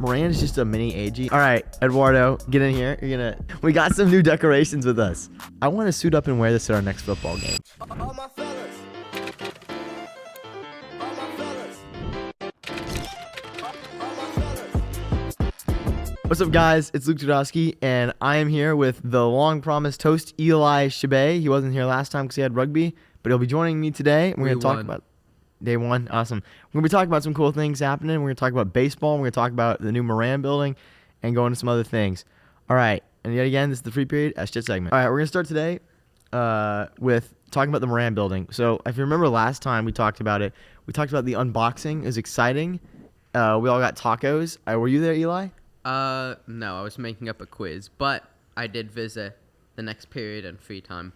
Moran's just a mini AG. All right, Eduardo, get in here. We got some new decorations with us. I want to suit up and wear this at our next football game. All my fellas. All my fellas. All my fellas. What's up, guys? It's Luke Tudowski, and I am here with the long-promised host, Eli Shabay. He wasn't here last time because he had rugby, but he'll be joining me today. We're going to talk about day one. Awesome. We're going to be talking about some cool things happening. We're going to talk about baseball. We're going to talk about the new Moran building and go into some other things. All right. And yet again, this is the free period shit segment. All right. We're going to start today with talking about the Moran building. So if you remember last time we talked about it, we talked about the unboxing. It was exciting. We all got tacos. Were you there, Eli? No, I was making up a quiz, but I did visit the next period and free time.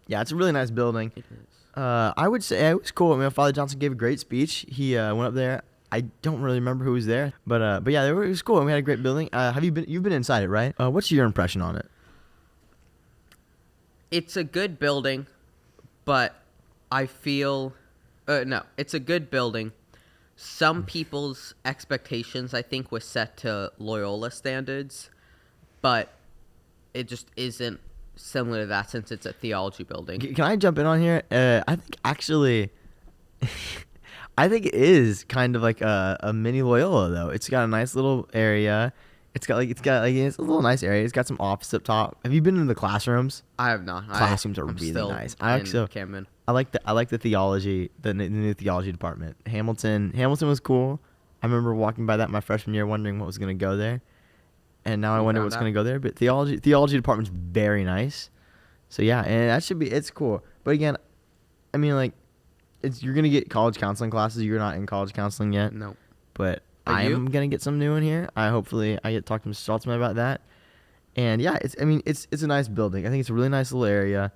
Yeah, it's a really nice building. It is. I would say it was cool. I mean, Father Johnson gave a great speech. He went up there. I don't really remember who was there, but yeah, it was cool. And we had a great building. You've been inside it, right? What's your impression on it? It's a good building, but I feel no, it's a good building. Some people's expectations, I think, were set to Loyola standards, but it just isn't similar to that since it's a theology building. Can I jump in on here? I think actually, I think it is kind of like a mini Loyola though. It's got a nice little area. It's a little nice area. It's got some office up top. Have you been in the classrooms? I have not. Classrooms are I'm really still nice. in Camden. I like the theology, the new theology department. Hamilton was cool. I remember walking by that my freshman year, wondering what was going to go there, and now I wonder what's going to go there. But theology department's very nice. So yeah, and it's cool. But again, I mean, like, you're gonna get college counseling classes. You're not in college counseling yet. No. But Are I you? am gonna get some new in here. Hopefully I get to talk to Mr. Saltzman about that. And yeah, it's a nice building. I think it's a really nice little area,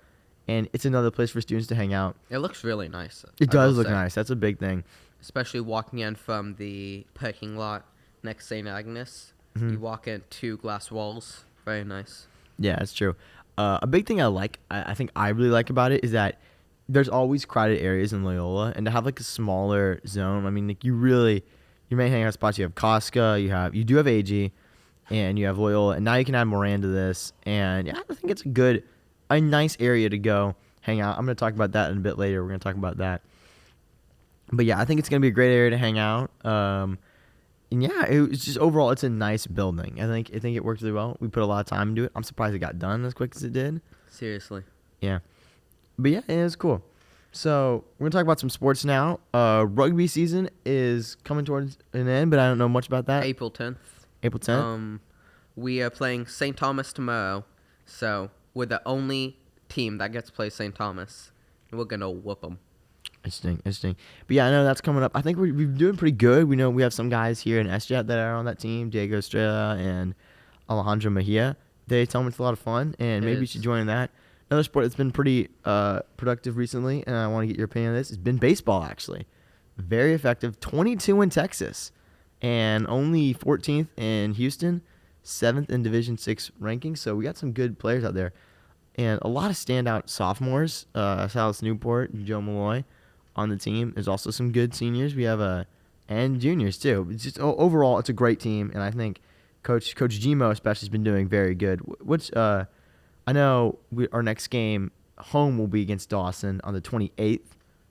and it's another place for students to hang out. It looks really nice. It I does will look say. nice. That's a big thing. Especially walking in from the parking lot next St. Agnes. Mm-hmm. You walk in 2 glass walls. Very nice. Yeah, it's true. A big thing I think I really like about it is that there's always crowded areas in Loyola, and to have like a smaller zone. I mean, like you may hang out spots. You have Costco, you do have AG, and you have Loyola, and now you can add Moran to this. And yeah, I think it's a nice area to go hang out. I'm gonna talk about that in a bit later. We're gonna talk about that. But yeah, I think it's gonna be a great area to hang out. And yeah, it's just overall, it's a nice building. I think it worked really well. We put a lot of time into it. I'm surprised it got done as quick as it did. Seriously. Yeah. But yeah, it was cool. So we're going to talk about some sports now. Rugby season is coming towards an end, but I don't know much about that. April 10th. April 10th? We are playing St. Thomas tomorrow. So we're the only team that gets to play St. Thomas. And we're going to whoop them. Interesting. But yeah, I know that's coming up. I think we're doing pretty good. We know we have some guys here in SJET that are on that team, Diego Estrella and Alejandro Mejia. They tell me it's a lot of fun, and maybe you should join in that. Another sport that's been pretty productive recently, and I want to get your opinion on this, has been baseball, actually. Very effective. 22 in Texas, and only 14th in Houston, 7th in Division 6 rankings. So we got some good players out there. And a lot of standout sophomores, Silas Newport and Joe Malloy on the team. There's also some good seniors. We have and juniors too. It's just overall, it's a great team, and I think Coach Gmo especially has been doing very good. I know our next game home will be against Dawson on the 28th.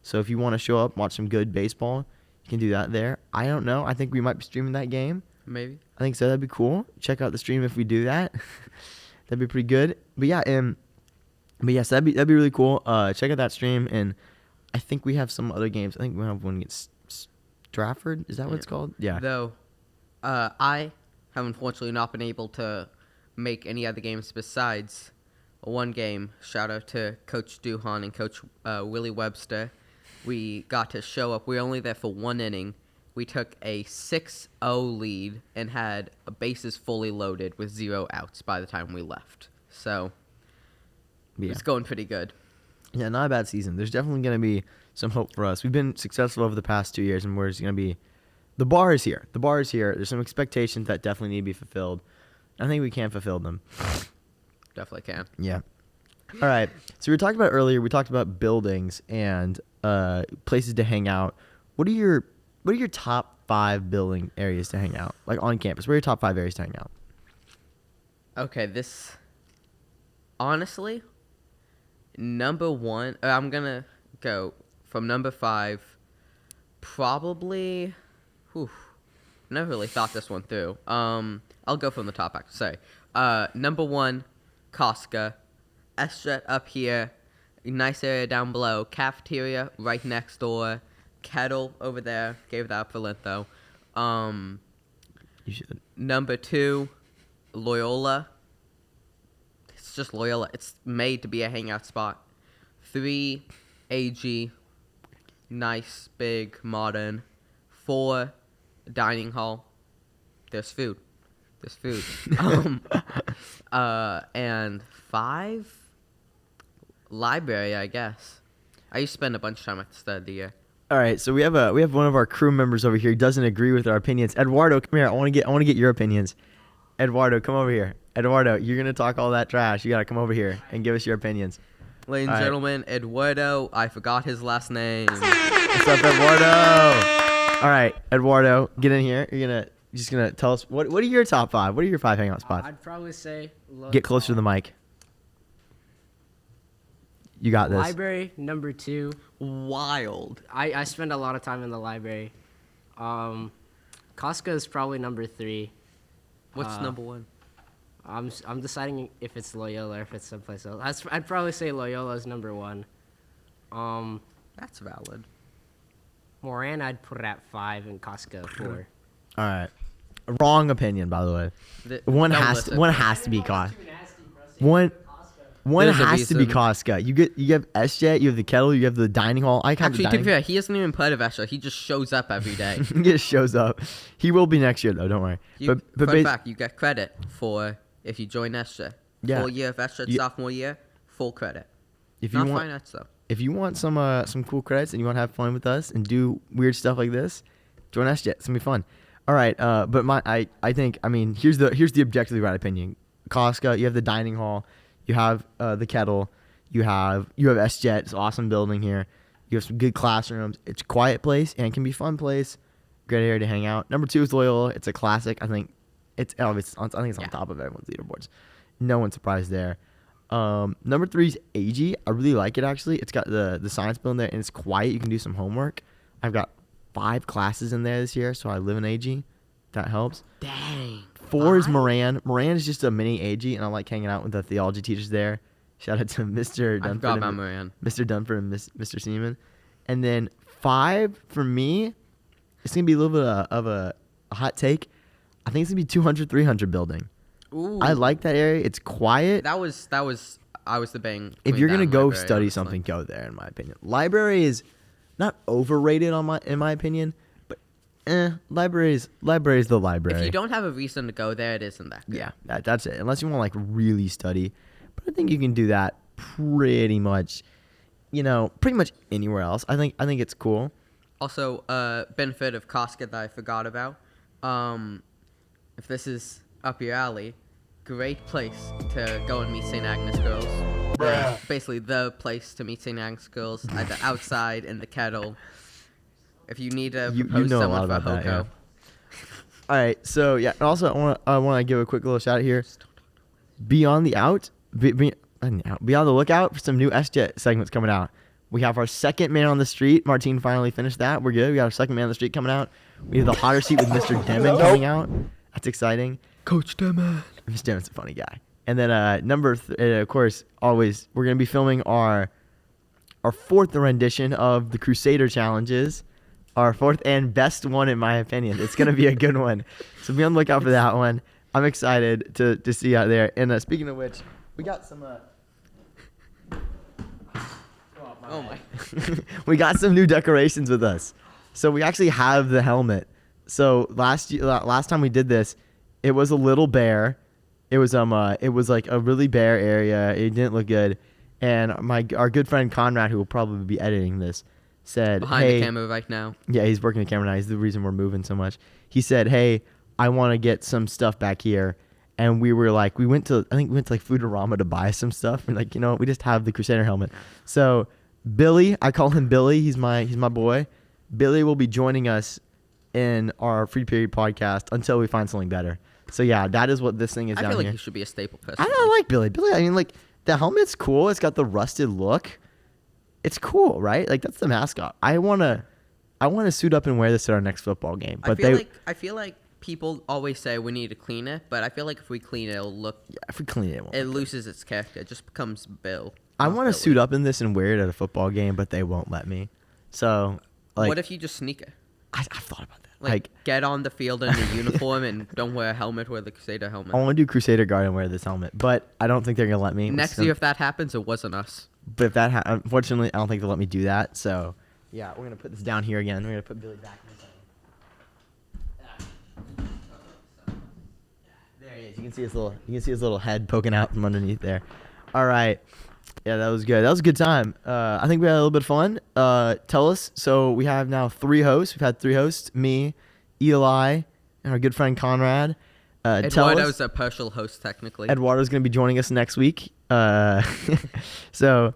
So if you want to show up, watch some good baseball, you can do that there. I don't know. I think we might be streaming that game. Maybe. I think so. That'd be cool. Check out the stream if we do that. That'd be pretty good. But yeah, but yes, that'd be really cool. Check out that stream, and I think we have some other games. I think we have one against Stratford. Is that what it's called? Yeah. Though, I have unfortunately not been able to make any other games besides one game. Shout out to Coach Duhan and Coach Willie Webster. We got to show up. We were only there for 1 inning. We took a 6-0 lead and had bases fully loaded with 0 outs by the time we left. So Yeah. it's going pretty good. Yeah, not a bad season. There's definitely going to be some hope for us. We've been successful over the past 2 years, and we're just going to be – the bar is here. The bar is here. There's some expectations that definitely need to be fulfilled. I think we can fulfill them. Definitely can. Yeah. All right. So we talked about earlier, we talked about buildings and places to hang out. What are your top 5 building areas to hang out, like on campus? Where are your top 5 areas to hang out? Okay, this honestly, number one. I'm gonna go from number 5. Probably. Whew, never really thought this one through. I'll go from the top. Actually, sorry. Number 1, Costco. S-Jet up here. Nice area down below. Cafeteria right next door. Kettle over there. Gave that up for Lint though. You should. Number 2, Loyola. It's just Loyola. It's made to be a hangout spot. 3, AG. Nice, big, modern. 4, dining hall. There's food. And 5, library, I guess. I used to spend a bunch of time at the start of the year. All right, so we have one of our crew members over here who doesn't agree with our opinions. Eduardo, come here. I want to get your opinions. Eduardo, come over here. Eduardo, you're gonna talk all that trash. You gotta come over here and give us your opinions. Ladies and All right. gentlemen, Eduardo, I forgot his last name. What's up, Eduardo? All right, Eduardo, get in here. You're just gonna tell us what are your top 5? What are your 5 hangout spots? I'd probably say Get closer to the mic. You got this. library number 2. Wild. I spend a lot of time in the library. Costco is probably number 3. What's number 1? I'm deciding if it's Loyola or if it's someplace else. I'd probably say Loyola is number 1. That's valid. Moran I'd put it at 5 and Costco 4. All right. Wrong opinion, by the way. One has to be Costco. One There's a has to be reason. Costco. You have SJ, you have the kettle, you have the dining hall. I kind of Actually, to be fair, he isn't even part of Esha. He just shows up every day. He just shows up. He will be next year though. Don't worry. Fun bas- fact, you get credit for if you join Esha. Yeah. Full year of Esha, You- sophomore year, full credit. if you Not want finance though. if you want some cool credits and you want to have fun with us and do weird stuff like this, join SJ. It's gonna be fun. All right. But I think here's the objectively right opinion. Costco, you have the dining hall, you have the kettle, you have SJet. It's an awesome building here. You have some good classrooms. It's a quiet place and can be a fun place. Great area to hang out. Number 2 is Loyola. It's a classic. I think it's on top of everyone's leaderboards. No one's surprised there. Number 3 is AG. I really like it actually. It's got the science building there and it's quiet. You can do some homework. I've got 5 classes in there this year, so I live in AG. That helps. Dang. 4 is Moran. Moran is just a mini AG, and I like hanging out with the theology teachers there. Shout out to Mr. I Dunford, forgot about and Moran. Mr. Dunford and Mr. Seaman. And then 5 for me, it's gonna be a little bit of a hot take. I think it's gonna be 200-300 building. Ooh. I like that area. It's quiet. That was I was debating. If putting you're that gonna in go library, study honestly. something, go there. In my opinion, library is not overrated in my opinion, but library is the library. If you don't have a reason to go there, it isn't that good. Yeah, that's it. Unless you want to like really study, but I think you can do that pretty much, pretty much anywhere else. I think it's cool. Also, benefit of Costco that I forgot about. If this is up your alley, great place to go and meet St. Agnes girls. Basically, the place to meet St. Agnes girls, either outside in the kettle. If you need to You propose know a someone lot for about that, Hoko. yeah. All right, so yeah, and also I want to give a quick little shout out here. Be on the lookout for some new SJet segments coming out. We have our second man on the street. Martine finally finished that. We're good. We got our second man on the street coming out. We have the hotter seat with Mr. Demon coming out. That's exciting. Coach Demon. Mr. Demon's a funny guy. And then of course, always we're gonna be filming our 4th rendition of the Crusader challenges. Our 4th and best one, in my opinion. It's going to be a good one. So be on the lookout for that one. I'm excited to see you out there. And speaking of which, we got some... Oh my. we got some new decorations with us. So we actually have the helmet. So last time we did this, it was a little bare. It was like a really bare area. It didn't look good. And our good friend Conrad, who will probably be editing this, said, Behind "Hey," the camera right now. yeah, he's working the camera now. He's the reason we're moving so much. He said, "Hey, I want to get some stuff back here." And we were like, I think we went to like Foodorama to buy some stuff. And like, we just have the Crusader helmet. So Billy, I call him Billy. He's my boy. Billy will be joining us in our free period podcast until we find something better. So yeah, that is what this thing is I down feel like here. he should be a staple person. I like Billy. Billy, I mean, like, the helmet's cool. It's got the rusted look. It's cool, right? Like, that's the mascot. I wanna suit up and wear this at our next football game. But I feel like people always say we need to clean it, but I feel like if we clean it, it'll look. if we clean it, won't It loses its character. It just becomes Bill. I not want to Billy. suit up in this and wear it at a football game, but they won't let me. So, like, What if you just sneak it? I've thought about that. Like, get on the field in a uniform and don't wear a helmet. Wear the Crusader helmet. I want to do Crusader Guard and wear this helmet, but I don't think they're gonna let me. Next year, if that happens, it wasn't us. But if that unfortunately, I don't think they'll let me do that. So, yeah, we're gonna put this down here again. We're gonna put Billy back in the zone. There he is. You can see his little head poking out from underneath there. All right. Yeah, that was good. That was a good time. I think we had a little bit of fun. Tell us. So we have now 3 hosts. We've had 3 hosts: me, Eli, and our good friend Conrad. Tell Eduardo's us. a partial host, technically. Eduardo's going to be joining us next week. So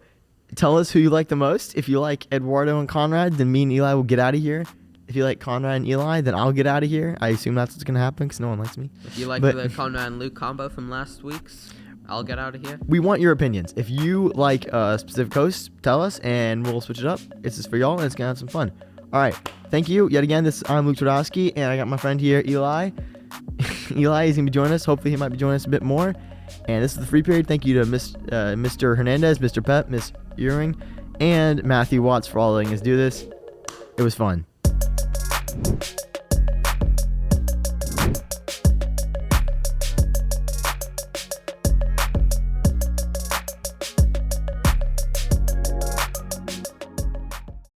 tell us who you like the most. If you like Eduardo and Conrad, then me and Eli will get out of here. If you like Conrad and Eli, then I'll get out of here. I assume that's what's going to happen because no one likes me. If you like But- the Conrad and Luke combo from last week's, I'll get out of here. We want your opinions. If you like a specific host, tell us, and we'll switch it up. This is for y'all, and it's going to have some fun. All right. Thank you. Yet again, I'm Luke Twardowski, and I got my friend here, Eli. Eli is going to be joining us. Hopefully, he might be joining us a bit more. And this is the free period. Thank you to Mr. Hernandez, Mr. Pep, Miss Earring, and Matthew Watts for all letting us do this. It was fun.